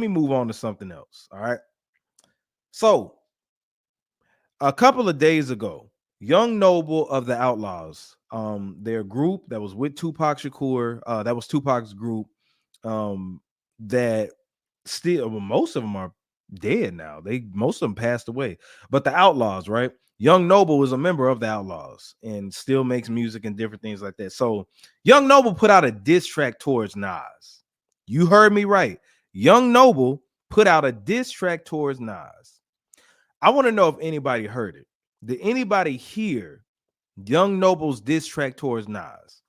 me move on to something else. All right. So a couple of days ago, Young Noble of the Outlaws, their group that was with Tupac Shakur, that was Tupac's group, that still, well, most of them are dead now. Most of them passed away. But the Outlaws, right? Young Noble is a member of the Outlaws and still makes music and different things like that. So Young Noble put out a diss track towards Nas. You heard me right. Young Noble put out a diss track towards Nas. I want to know if anybody heard it. Did anybody hear Young Noble's diss track towards Nas?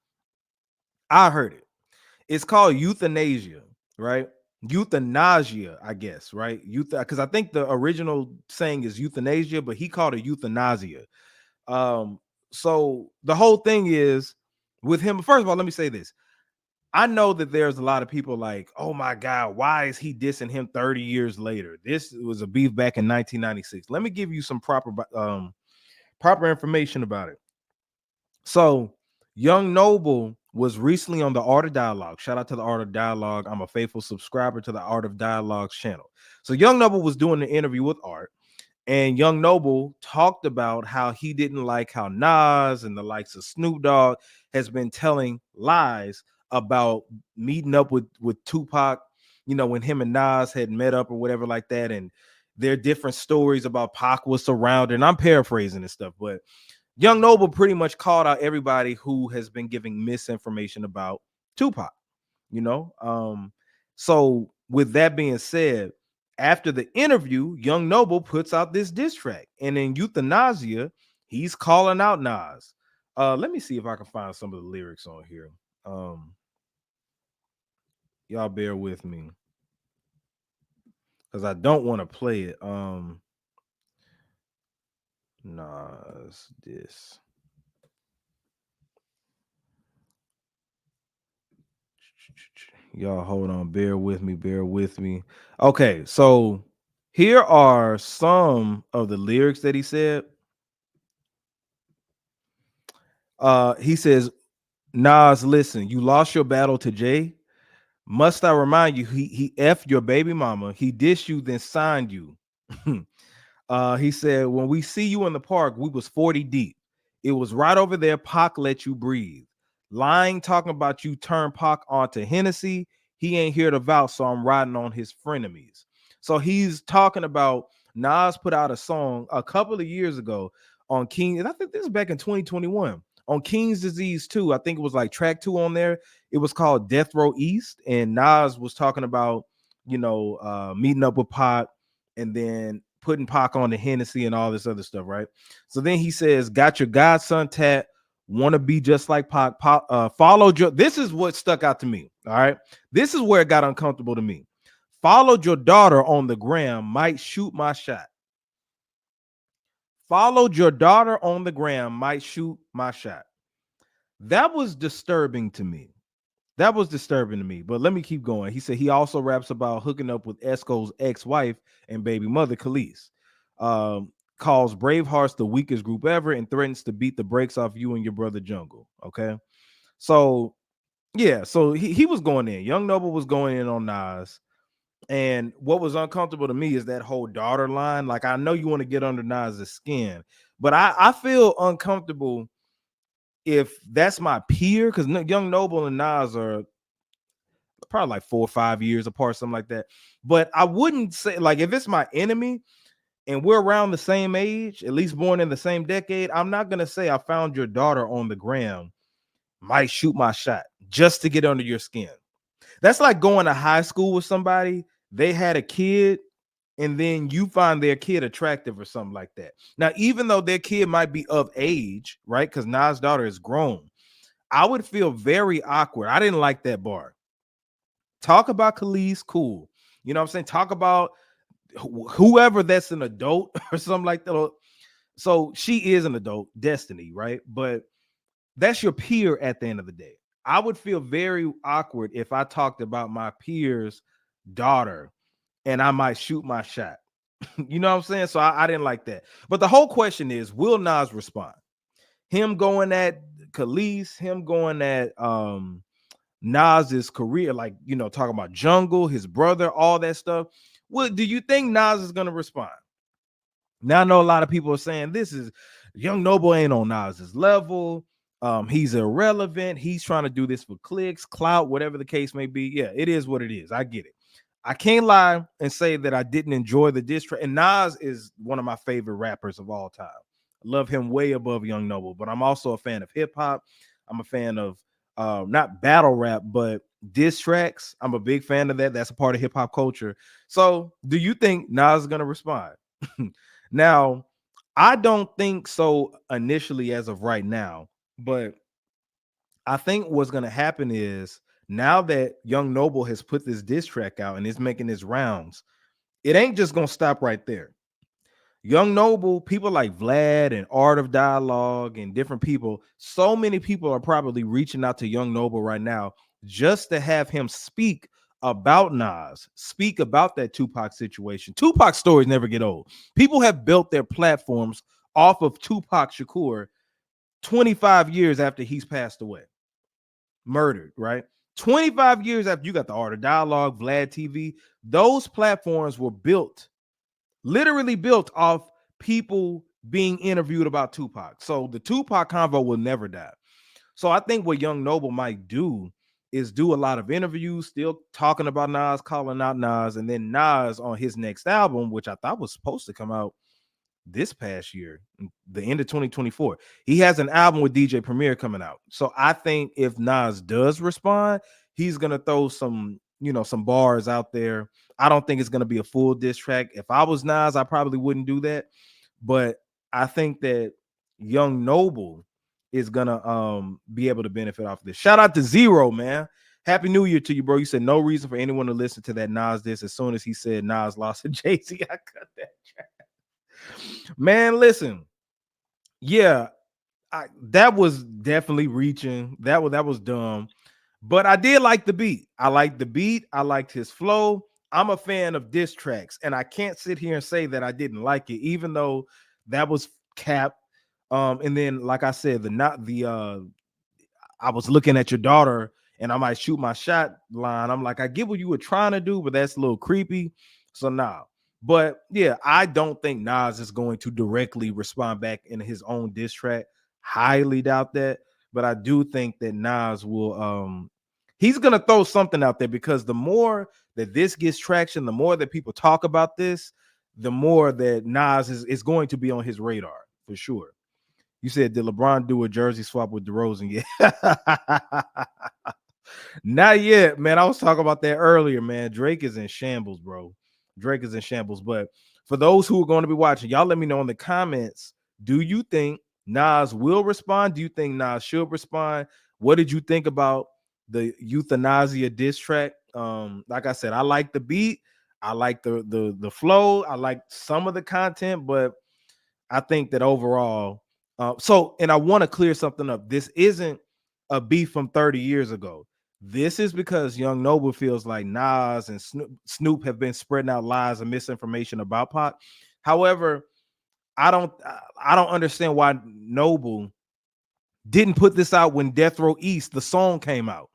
I heard it. It's called Euthanasia, right? Euthanasia, I guess, right? Because I think the original saying is euthanasia, but he called it euthanasia. Um, so the whole thing is with him. First of all, let me say this. I know that there's a lot of people like, oh my God, why is he dissing him 30 years later? This was a beef back in 1996. Let me give you some proper information about it. So, Young Noble was recently on the Art of Dialogue. Shout out to the Art of Dialogue. I'm a faithful subscriber to the Art of Dialogue's channel. So, Young Noble was doing an interview with Art, and Young Noble talked about how he didn't like how Nas and the likes of Snoop Dogg has been telling lies about meeting up with Tupac, when him and Nas had met up or whatever like that, and there are different stories about Pac was surrounded. And I'm paraphrasing this stuff, but Young Noble pretty much called out everybody who has been giving misinformation about Tupac, you know. So with that being said, after the interview, Young Noble puts out this diss track, and in Euthanasia, he's calling out Nas. Let me see if I can find some of the lyrics on here. Um, y'all bear with me because I don't want to play it. Nas diss. Y'all hold on, bear with me. Okay, so here are some of the lyrics that he said. He says, Nas, listen, you lost your battle to Jay. Must I remind you, he effed your baby mama, he dissed you, then signed you. He said, when we see you in the park, we was 40 deep. It was right over there. Pac let you breathe. Lying, talking about you turn Pac onto Hennessy. He ain't here to vouch, so I'm riding on his frenemies. So he's talking about Nas put out a song a couple of years ago on King, and I think this is back in 2021 on King's Disease 2. I think it was like track 2 on there. It was called Death Row East, and Nas was talking about meeting up with Pac and then putting Pac on the Hennessy and all this other stuff, right? So then he says, got your godson tat, want to be just like Pac, followed your, this is what stuck out to me, all right? This is where it got uncomfortable to me. Followed your daughter on the gram, might shoot my shot. Followed your daughter on the gram, might shoot my shot. That was disturbing to me. That was disturbing to me, but let me keep going. He said he also raps about hooking up with Esco's ex-wife and baby mother, Khalees. Calls Bravehearts the weakest group ever and threatens to beat the brakes off you and your brother Jungle. Okay. So, yeah, so he was going in. Young Noble was going in on Nas. And what was uncomfortable to me is that whole daughter line. Like, I know you want to get under Nas's skin, but I feel uncomfortable if that's my peer, because Young Noble and Nas are probably like 4 or 5 years apart, something like that. But I wouldn't say, like, if it's my enemy and we're around the same age, at least born in the same decade, I'm not gonna say I found your daughter on the gram, might shoot my shot just to get under your skin. That's like going to high school with somebody, they had a kid, and then you find their kid attractive or something like that. Now, even though their kid might be of age, right? Because Nas' daughter is grown, I would feel very awkward. I didn't like that bar. Talk about Khalees, cool. You know what I'm saying? Talk about whoever that's an adult or something like that. So she is an adult, Destiny, right? But that's your peer at the end of the day. I would feel very awkward if I talked about my peer's daughter and I might shoot my shot. You know what I'm saying? So I didn't like that. But the whole question is, will Nas respond? Him going at Khalees, him going at Nas's career, like, you know, talking about Jungle, his brother, all that stuff, what do you think Nas is going to respond? Now I know a lot of people are saying this is Young Noble ain't on Nas's level. He's irrelevant. He's trying to do this for clicks, clout, whatever the case may be. Yeah, it is what it is. I get it. I can't lie and say that I didn't enjoy the diss track. And Nas is one of my favorite rappers of all time. I love him way above Young Noble, but I'm also a fan of hip hop. I'm a fan of not battle rap, but diss tracks. I'm a big fan of that. That's a part of hip hop culture. So, do you think Nas is going to respond? Now, I don't think so initially as of right now, but I think what's going to happen is now that Young Noble has put this diss track out and is making his rounds, it ain't just going to stop right there. Young Noble, people like Vlad and Art of Dialogue and different people, so many people are probably reaching out to Young Noble right now just to have him speak about Nas, speak about that Tupac situation. Tupac stories never get old. People have built their platforms off of Tupac Shakur 25 years after he's passed away, murdered, right? 25 years after, you got the Art of Dialogue, Vlad TV. Those platforms were built, literally built off people being interviewed about Tupac. So the Tupac convo will never die. So I think what Young Noble might do is do a lot of interviews, still talking about Nas, calling out Nas, and then Nas on his next album, which I thought was supposed to come out this past year, the end of 2024. He has an album with DJ Premier coming out. So I think if Nas does respond, he's gonna throw some, you know, some bars out there. I don't think it's gonna be a full diss track. If I was Nas, I probably wouldn't do that. But I think that Young Noble is gonna be able to benefit off of this. Shout out to Zero, man. Happy New Year to you, bro. You said no reason for anyone to listen to that Nas diss. As soon as he said Nas lost to Jay-Z, I cut that track. Man, listen. Yeah, that was definitely reaching. That was dumb. But I did like the beat. I liked the beat. I liked his flow. I'm a fan of diss tracks, and I can't sit here and say that I didn't like it, even though that was cap. And then, like I said, the not the I was looking at your daughter and I might shoot my shot line. I'm like, I get what you were trying to do, but that's a little creepy. So nah. But yeah, I don't think Nas is going to directly respond back in his own diss track. Highly doubt that. But I do think that Nas will he's gonna throw something out there, because the more that this gets traction, the more that people talk about this, the more that Nas is going to be on his radar for sure. You said, did LeBron do a jersey swap with DeRozan? Yeah. Not yet, man. I was talking about that earlier, man. Drake is in shambles, bro. Drake is in shambles. But for those who are going to be watching, y'all let me know in the comments, do you think Nas will respond? Do you think Nas should respond? What did you think about the Euthanasia diss track? Like I said, I like the beat. I like the flow. I like some of the content, but I think that overall, and I want to clear something up. This isn't a beef from 30 years ago. This is because Young Noble feels like Nas and Snoop have been spreading out lies and misinformation about Pac. However, I don't understand why Noble didn't put this out when Death Row East, the song, came out.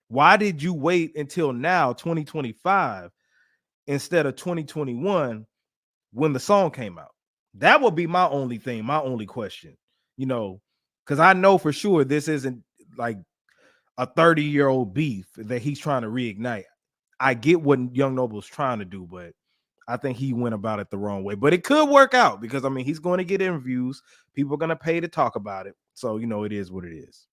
Why did you wait until now, 2025, instead of 2021, when the song came out? That would be my only thing, my only question, because I know for sure this isn't like a 30-year-old beef that he's trying to reignite. I get what Young Noble's trying to do, but I think he went about it the wrong way. But it could work out, because I mean, he's going to get interviews. People are going to pay to talk about it. So, it is what it is.